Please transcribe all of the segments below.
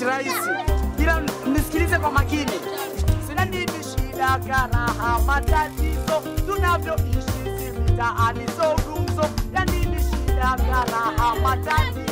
Raisi. Ila nisikilize kwa makini. Sina nini shida karaha matatizo tunavyoishi si mitaani so gumzo. Ya nini shida karaha matatizo.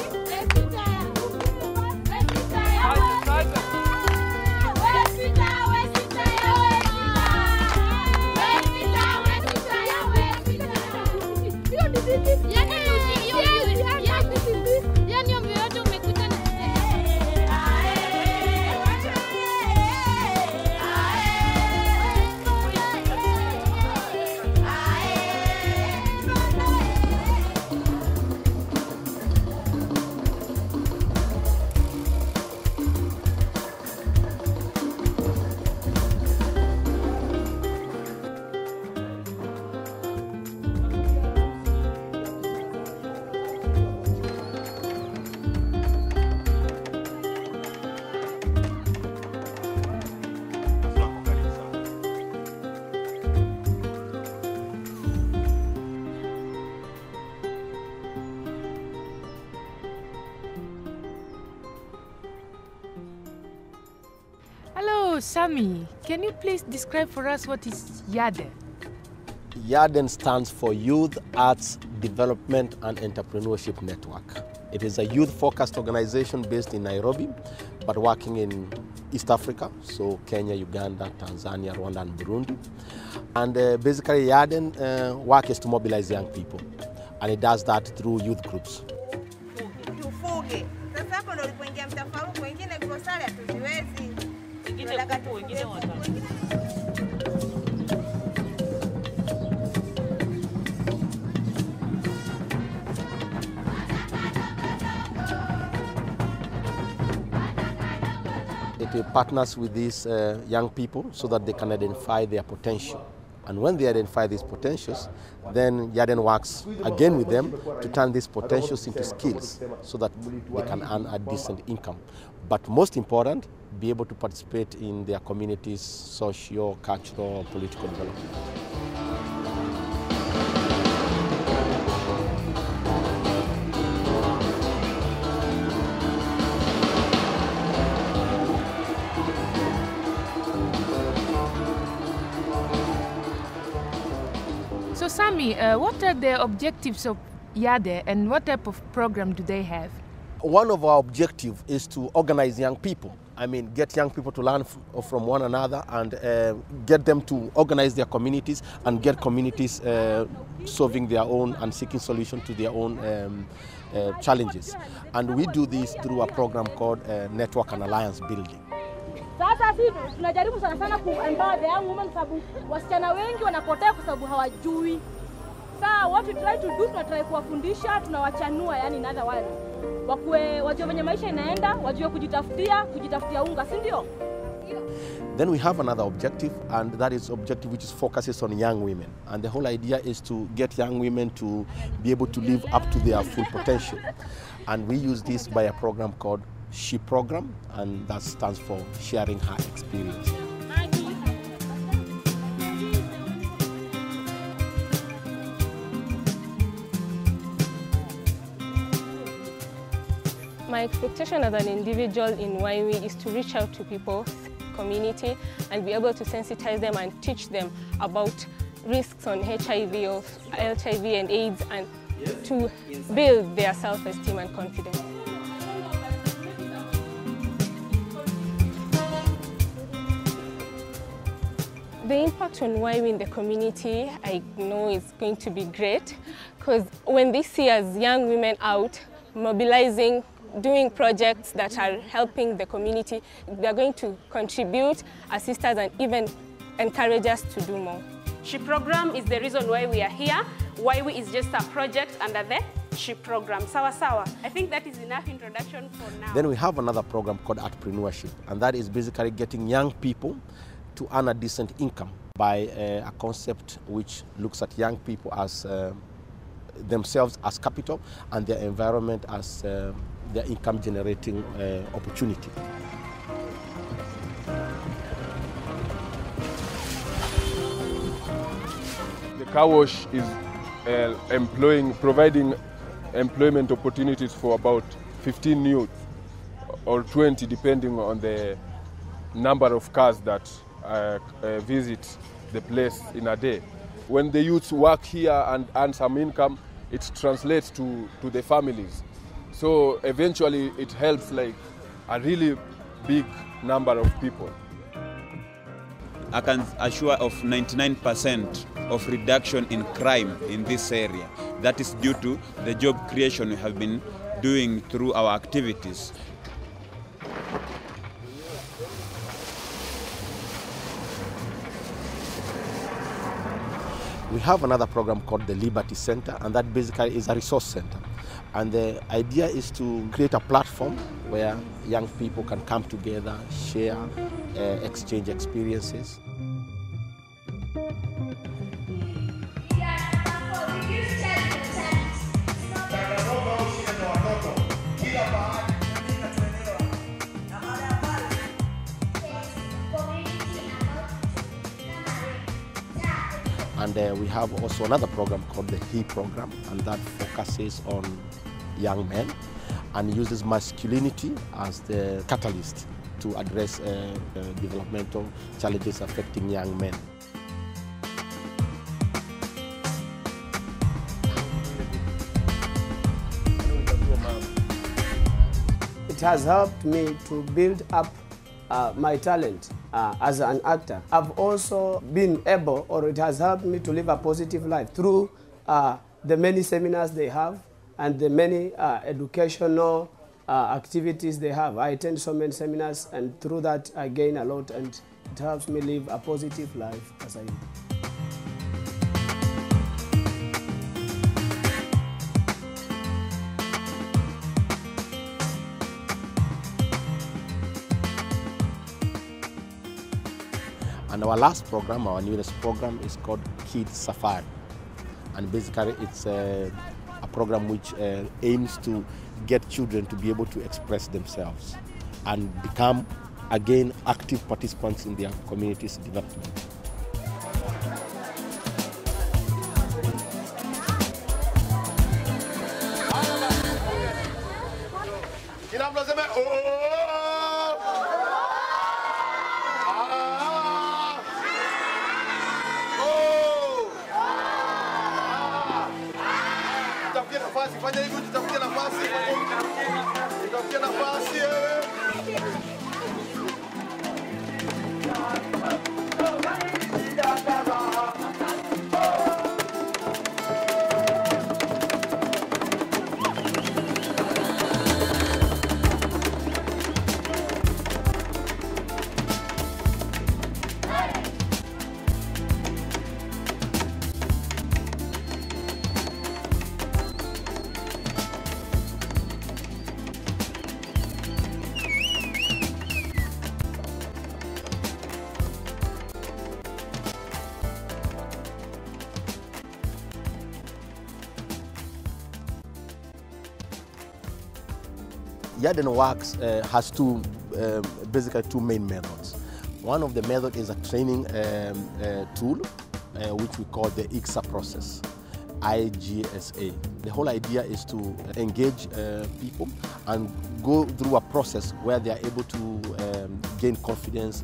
Hello, Sami. Can you please describe for us what is YADEN? YADEN stands for Youth Arts Development and Entrepreneurship Network. It is a youth-focused organization based in Nairobi, but working in East Africa, so Kenya, Uganda, Tanzania, Rwanda, and Burundi. And basically, YADEN work is to mobilize young people, and it does that through youth groups. It partners with these young people so that they can identify their potential. And when they identify these potentials, then YADEN works again with them to turn these potentials into skills so that they can earn a decent income. But most important, be able to participate in their communities' socio, cultural, political development. So Sami, what are the objectives of YADEN and what type of program do they have? One of our objectives is to organize young people. I mean, get young people to learn from one another and get them to organize their communities and get communities solving their own and seeking solutions to their own challenges. And we do this through a program called Network and Alliance Building. Sasa sisi tunajaribu sana kuempower young women sababu wasichana wengi wanapotea kwa sababu hawajui. Sasa what we try to do, tunatry kuwafundisha, tunawachanua, yani in other words. Wajue venye maisha inaenda, wajue kujitafutia unga, si ndio? Then we have another objective, and that is objective which focuses on young women. And the whole idea is to get young women to be able to live up to their full potential. And we use this by a program called She Program, and that stands for Sharing Her Experience. My expectation as an individual in YWI is to reach out to people's community and be able to sensitize them and teach them about risks on HIV and AIDS, and to build their self-esteem and confidence. The impact on YWI in the community, I know is going to be great, because when they see us young women out mobilizing, doing projects that are helping the community, they're going to contribute, assist us, and even encourage us to do more. She Program is the reason why we are here. YWI is just a project under the She Program. Sawa sawa. I think that is enough introduction for now. Then we have another program called entrepreneurship, and that is basically getting young people to earn a decent income by a concept which looks at young people as themselves as capital and their environment as their income generating opportunity. car wash is providing employment opportunities for about 15 youth or 20, depending on the number of cars that visit the place in a day. When the youths work here and earn some income, it translates to the families. So eventually it helps like a really big number of people. I can assure of 99% of reduction in crime in this area. That is due to the job creation we have been doing through our activities. We have another program called the Liberty Center, and that basically is a resource center. And the idea is to create a platform where young people can come together, share, exchange experiences. And we have also another program called the HE program, and that focuses on young men and uses masculinity as the catalyst to address developmental challenges affecting young men. It has helped me to build up my talent as an actor. I've also been able, or it has helped me to live a positive life through the many seminars they have and the many educational activities they have. I attend so many seminars, and through that I gain a lot, and it helps me live a positive life as I am. And our last program, our newest program, is called Kids Safari. And basically it's a program which aims to get children to be able to express themselves and become, again, active participants in their community's development. YADEN works has basically two main methods. One of the methods is a training tool, which we call the IGSA process, IGSA. The whole idea is to engage people and go through a process where they are able to gain confidence,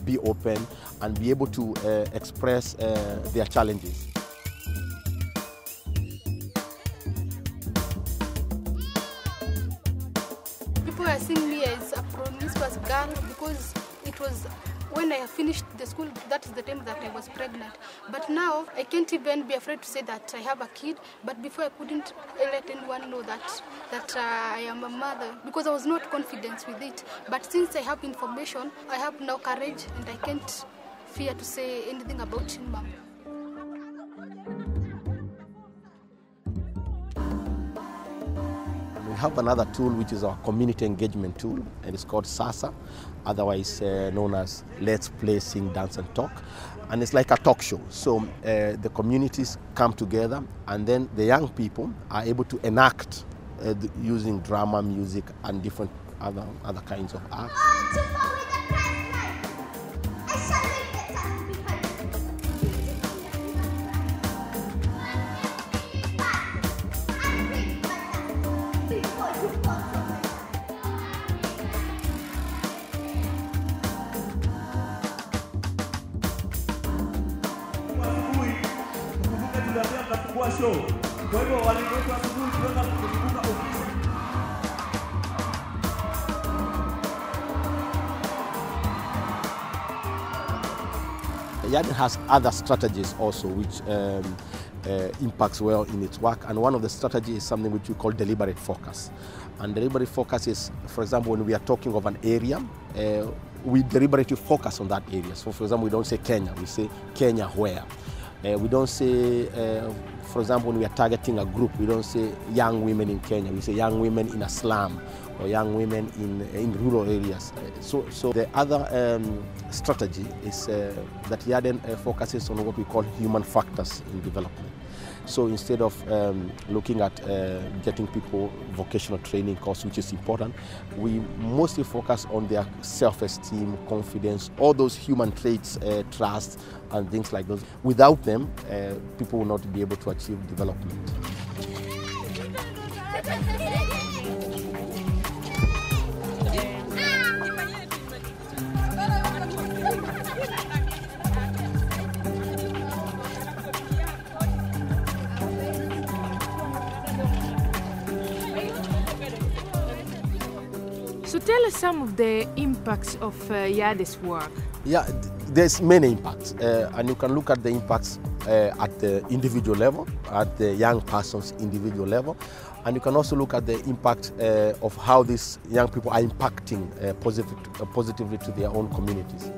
be open, and be able to express their challenges. People are seeing me as a promiscuous girl because it was when I finished the school, that is the time that I was pregnant. But now I can't even be afraid to say that I have a kid. But before I couldn't let anyone know that I am a mother because I was not confident with it. But since I have information, I have now courage and I can't fear to say anything about him, Mom. We have another tool which is our community engagement tool, and it's called SASA, otherwise known as Let's Play, Sing, Dance and Talk. And it's like a talk show. So the communities come together and then the young people are able to enact using drama, music and different other kinds of arts. itakuwa show. Kwa hivyo walimu wetu asubuhi tunaenda kuzunguka ofisi. YADEN has other strategies also which impacts well in its work, and one of the strategies is something which we call deliberate focus. And deliberate focus is, for example, when we are talking of an area, we deliberately focus on that area. So for example, we don't say Kenya, we say Kenya where. We don't say, for example, when we are targeting a group, we don't say young women in Kenya, we say young women in a slum or young women in rural areas. So the other strategy is that YADEN focuses on what we call human factors in development. So instead of looking at getting people vocational training course, which is important, we mostly focus on their self-esteem, confidence, all those human traits, trust, and things like those. Without them, people will not be able to achieve development. So tell us some of the impacts of YADEN's work. Yeah, there's many impacts, and you can look at the impacts at the individual level, at the young person's individual level, and you can also look at the impact of how these young people are impacting positively to their own communities.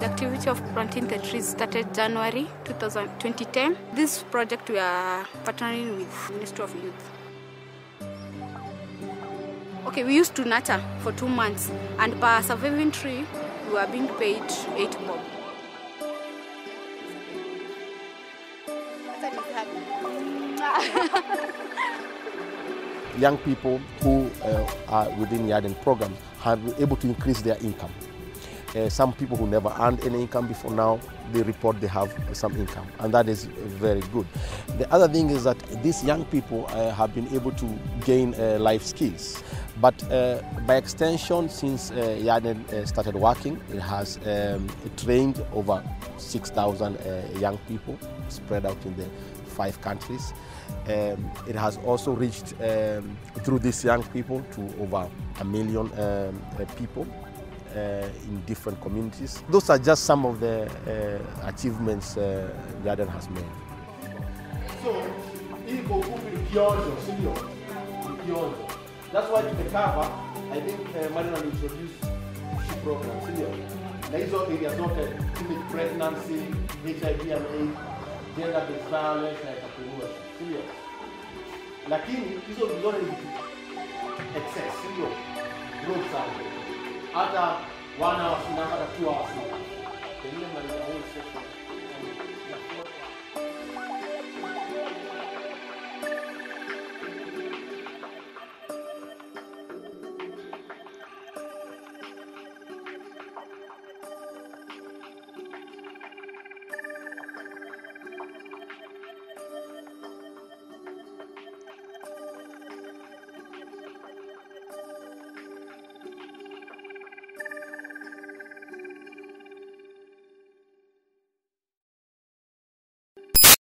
The activity of planting the trees started January 2010. This project we are partnering with Ministry of Youth. Okay, we used to nurture for 2 months, and per surviving tree, we were being paid 8 bob. Young people who are within YADEN program have been able to increase their income. Some people who never earned any income before now, they report they have some income, and that is very good. The other thing is that these young people have been able to gain life skills. But by extension, since YADEN started working, it has trained over 6,000 young people spread out in the 5 countries. It has also reached, through these young people, to over 1 million people in different communities. Those are just some of the achievements YADEN has made. So, that's why to the cover, I think Marina will introduce the program. Na hizo areas zote, pregnancy, HIV and AIDS, gender-based violence na entrepreneurial. Lakini hizo zote ni excess, sio? Growth sana. Hata 1 hour, hata 2 hours.